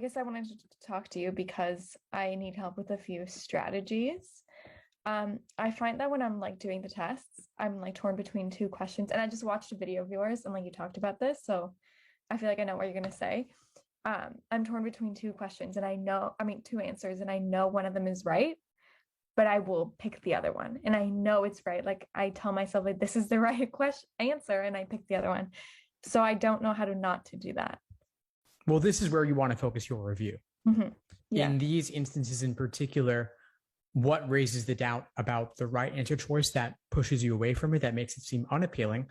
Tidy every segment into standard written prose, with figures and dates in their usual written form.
guess I wanted to talk to you because I need help with a few strategies. I find that when I'm like doing the tests, I'm like torn between two questions. And I just watched a video of yours and like you talked about this, so I feel like I know what you're gonna say. I'm torn between two questions and two answers, and I know one of them is right, but I will pick the other one. And I know it's right. Like I tell myself like this is the right question answer, and I pick the other one. So I don't know how to not to do that. Well, this is where you want to focus your review. Yeah. In these instances in particular, what raises the doubt about the right answer choice that pushes you away from it, that makes it seem unappealing,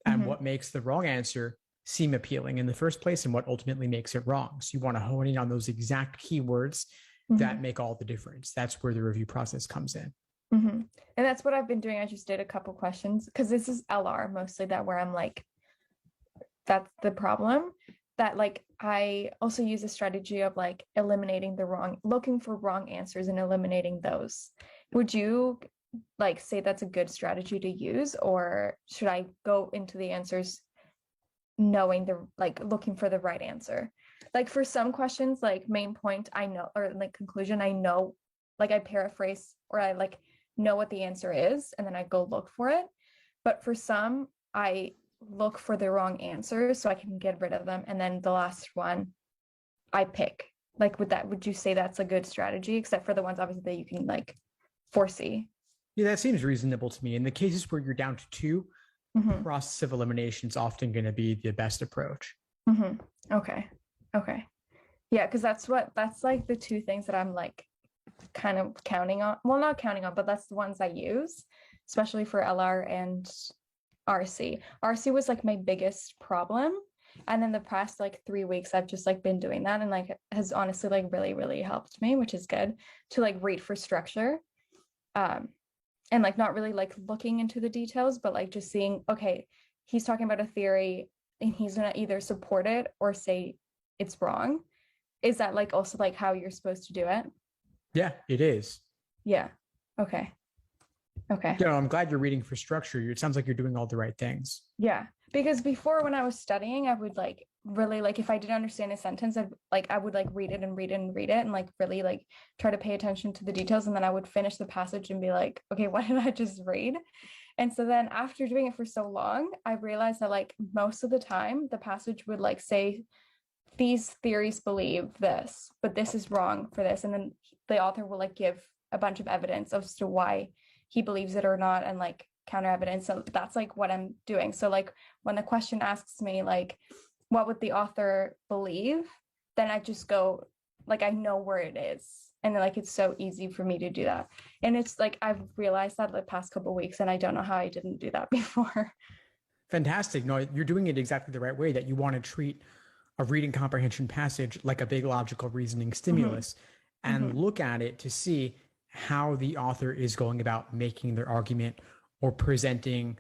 and what makes the wrong answer seem appealing in the first place, and what ultimately makes it wrong. So you want to hone in on those exact keywords that make all the difference. That's where the review process comes in. And that's what I've been doing. I just did a couple questions because this is LR mostly that where I'm like, that's the problem. That like I also use a strategy of like eliminating looking for wrong answers and eliminating those. Would you like say that's a good strategy to use, or should I go into the answers knowing looking for the right answer? Like for some questions, like main point, I know, or like conclusion, I know, like I paraphrase or I like know what the answer is, and then I go look for it. But for some, I look for the wrong answers so I can get rid of them. And then the last one I pick. Like would you say that's a good strategy? Except for the ones obviously that you can like foresee. Yeah, that seems reasonable to me. In the cases where you're down to two, process of elimination is often going to be the best approach. Okay. Yeah, because that's like the two things that I'm like kind of counting on. Well, not counting on, but that's the ones I use, especially for LR and RC. RC was like my biggest problem. And then the past like 3 weeks, I've just like been doing that and like has honestly like really, really helped me, which is good to like read for structure. And like not really like looking into the details, but like just seeing, okay, he's talking about a theory and he's gonna either support it or say it's wrong. Is that like also like how you're supposed to do it? Yeah, it is. Yeah. Okay. Yeah, I'm glad you're reading for structure. It sounds like you're doing all the right things. Yeah, because before when I was studying, I would like really like if I didn't understand a sentence, I would like read it and read it and read it and like really like try to pay attention to the details, and then I would finish the passage and be like, okay, what did I just read? And so then after doing it for so long, I realized that like most of the time the passage would like say these theories believe this, but this is wrong for this, and then the author will like give a bunch of evidence as to why he believes it or not, and like counter evidence. So that's like what I'm doing. So like when the question asks me like what would the author believe, then I just go like I know where it is, and then, like it's so easy for me to do that. And it's like I've realized that the past couple of weeks, and I don't know how I didn't do that before. Fantastic. No, you're doing it exactly the right way, that you want to treat a reading comprehension passage like a big logical reasoning stimulus and look at it to see how the author is going about making their argument or presenting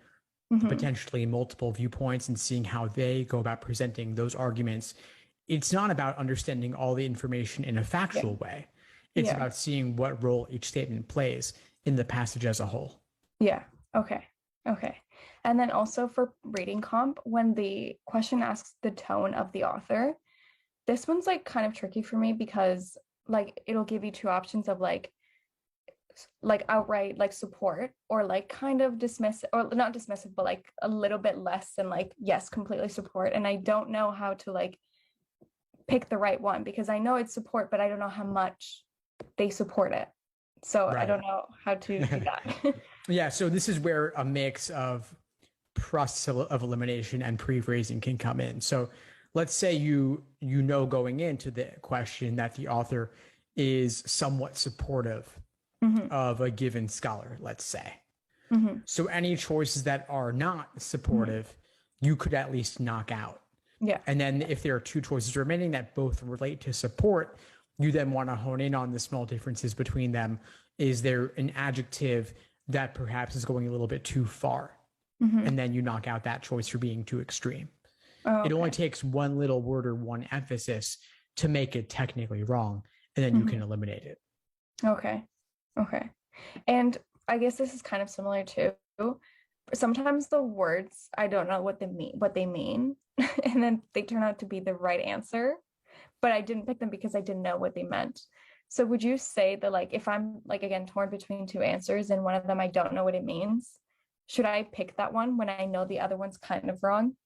potentially multiple viewpoints, and seeing how they go about presenting those arguments. It's not about understanding all the information in a factual way. It's about seeing what role each statement plays in the passage as a whole. Yeah. Okay. And then also for reading comp, when the question asks the tone of the author, this one's like kind of tricky for me because like it'll give you two options of like outright like support or like kind of dismissive, or not dismissive, but like a little bit less than like yes, completely support. And I don't know how to like pick the right one because I know it's support, but I don't know how much they support it. So I don't know how to do that. Yeah, so this is where a mix of process of elimination and pre-phrasing can come in. So let's say you know going into the question that the author is somewhat supportive of a given scholar, let's say. So any choices that are not supportive, you could at least knock out. Yeah. And then if there are two choices remaining that both relate to support, you then want to hone in on the small differences between them. Is there an adjective that perhaps is going a little bit too far? And then you knock out that choice for being too extreme. It only takes one little word or one emphasis to make it technically wrong, and then you can eliminate it. Okay. And I guess this is kind of similar too. Sometimes the words, I don't know what they mean, and then they turn out to be the right answer, but I didn't pick them because I didn't know what they meant. So would you say that like if I'm like again torn between two answers and one of them I don't know what it means, should I pick that one when I know the other one's kind of wrong?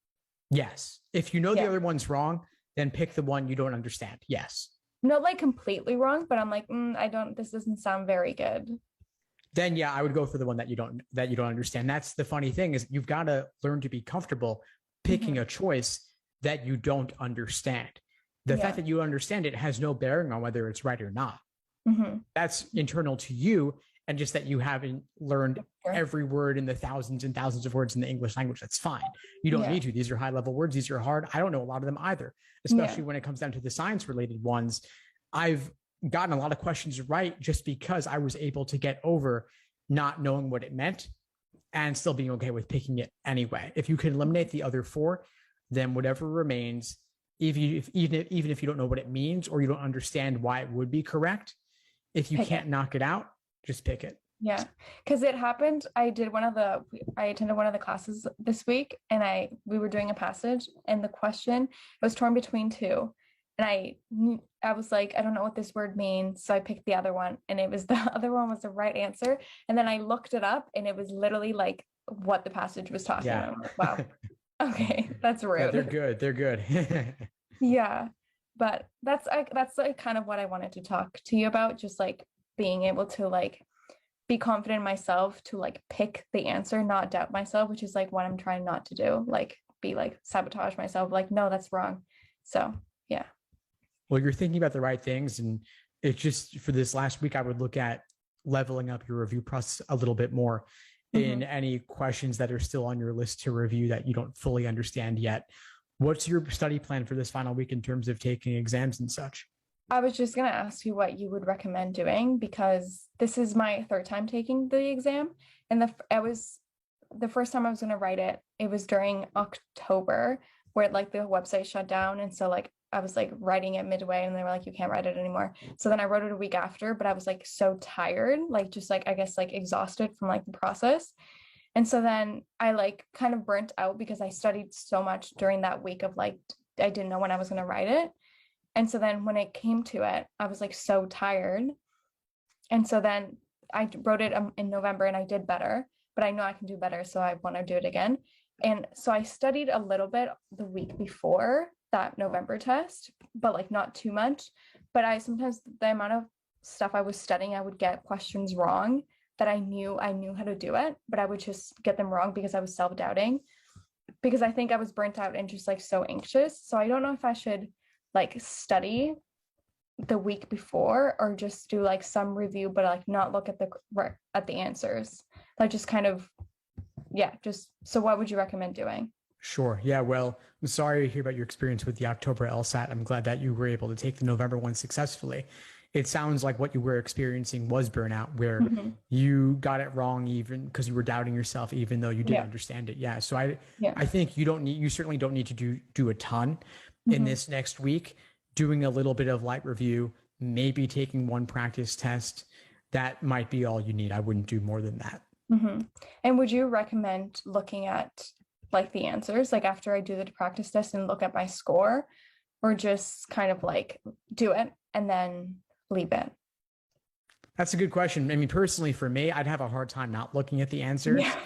Yes. If you know the Yeah. other one's wrong, then pick the one you don't understand. Yes. Not like completely wrong, but I'm like, I don't, this doesn't sound very good. Then yeah, I would go for the one that you don't understand. That's the funny thing is you've got to learn to be comfortable picking Mm-hmm. a choice that you don't understand. The Yeah. fact that you understand it has no bearing on whether it's right or not. Mm-hmm. That's internal to you, and just that you haven't learned Sure. every word in the thousands and thousands of words in the English language. That's fine. You don't Yeah. need to. These are high level words. These are hard. I don't know a lot of them either, especially when it comes down to the science related ones. I've gotten a lot of questions right just because I was able to get over not knowing what it meant and still being okay with picking it anyway. If you can eliminate the other four, then whatever remains, even if you don't know what it means or you don't understand why it would be correct, if you Pick can't it. knock it out, just pick it. Yeah, because it happened. I attended one of the classes this week, and we were doing a passage, and the question was torn between two, and I was like, I don't know what this word means, so I picked the other one, and it was the other one was the right answer, and then I looked it up, and it was literally like what the passage was talking Yeah. about. I'm like, wow, okay, that's rude. Yeah, they're good. They're good. Yeah, but that's like kind of what I wanted to talk to you about, just like being able to like be confident in myself to like pick the answer, not doubt myself, which is like what I'm trying not to do, like be like sabotage myself, like no, that's wrong. So yeah. Well, you're thinking about the right things. And it's just for this last week, I would look at leveling up your review process a little bit more in any questions that are still on your list to review that you don't fully understand yet. What's your study plan for this final week in terms of taking exams and such? I was just going to ask you what you would recommend doing because this is my third time taking the exam, and the first time I was going to write it, it was during October where like the website shut down, and so like I was like writing it midway and they were like you can't write it anymore. So then I wrote it a week after, but I was like so tired, like just like I guess like exhausted from like the process. And so then I like kind of burnt out because I studied so much during that week of like I didn't know when I was going to write it. And so then when it came to it, I was like so tired. And so then I wrote it in November and I did better, but I know I can do better. So I want to do it again. And so I studied a little bit the week before that November test, but like not too much. But I sometimes the amount of stuff I was studying, I would get questions wrong that I knew how to do it, but I would just get them wrong because I was self-doubting because I think I was burnt out and just like so anxious. So I don't know if I should like study the week before or just do like some review but like not look at the answers, like just kind of just so what would you recommend doing? Sure. Yeah. Well, I'm sorry to hear about your experience with the October LSAT. I'm glad that you were able to take the November one successfully. It sounds like what you were experiencing was burnout, where you got it wrong even because you were doubting yourself, even though you didn't understand it. Yeah. So I think you certainly don't need to do a ton in this next week. Doing a little bit of light review, maybe taking one practice test. That might be all you need. I wouldn't do more than that. And would you recommend looking at like the answers, like after I do the practice test and look at my score, or just kind of like do it and then leave it? That's a good question. I mean, personally, for me, I'd have a hard time not looking at the answers. Yeah.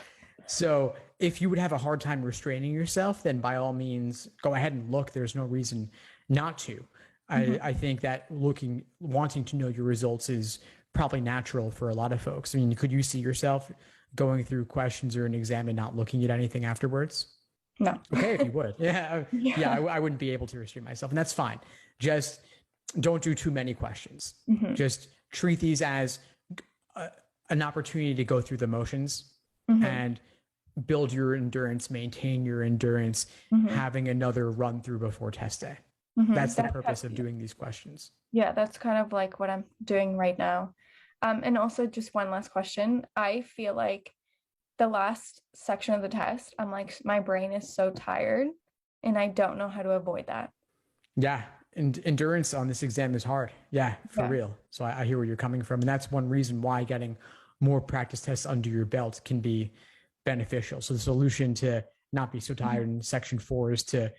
So if you would have a hard time restraining yourself, then by all means, go ahead and look. There's no reason not to. I think that wanting to know your results is probably natural for a lot of folks. I mean, could you see yourself going through questions or an exam and not looking at anything afterwards? No. Okay, if you would. I wouldn't be able to restrain myself, and that's fine. Just don't do too many questions. Just treat these as an opportunity to go through the motions and build your endurance, maintain your endurance, having another run through before test day. That's the purpose of doing these questions. Yeah, that's kind of like what I'm doing right now. And also just one last question. I feel like the last section of the test, I'm like, my brain is so tired and I don't know how to avoid that. Yeah. And endurance on this exam is hard. Yeah, for real. So I hear where you're coming from. And that's one reason why getting more practice tests under your belt can be beneficial. So the solution to not be so tired in section 4 is to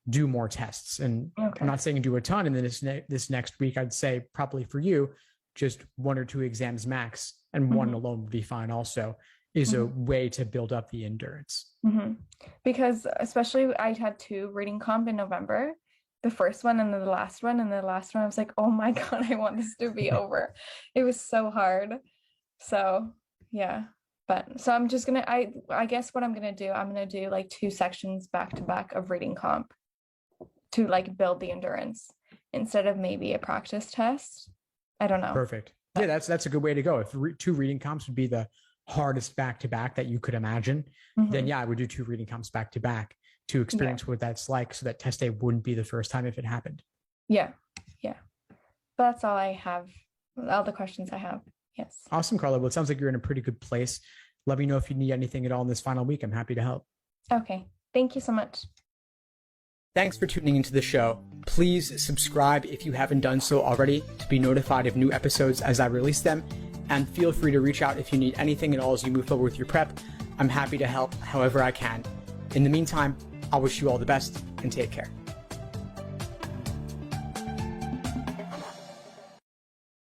do more tests. And Okay. I'm not saying do a ton. And then this next week, I'd say probably for you, just 1 or 2 exams max, and one alone would be fine also, is a way to build up the endurance. Because especially I had 2 reading comp in November, the first one and then the last one. And the last one, I was like, oh my God, I want this to be over. It was so hard. So yeah. But so I'm just gonna, I guess what I'm gonna do, I'm gonna do like 2 sections back to back of reading comp to like build the endurance instead of maybe a practice test. I don't know. Perfect. Yeah, that's a good way to go. If 2 reading comps would be the hardest back to back that you could imagine, then yeah, I would do 2 reading comps back to back to experience what that's like, so that test day wouldn't be the first time if it happened. Yeah. But that's all I have. All the questions I have. Yes. Awesome, Carla. Well, it sounds like you're in a pretty good place. Let me know if you need anything at all in this final week. I'm happy to help. Okay. Thank you so much. Thanks for tuning into the show. Please subscribe if you haven't done so already to be notified of new episodes as I release them. And feel free to reach out if you need anything at all as you move forward with your prep. I'm happy to help however I can. In the meantime, I'll wish you all the best and take care.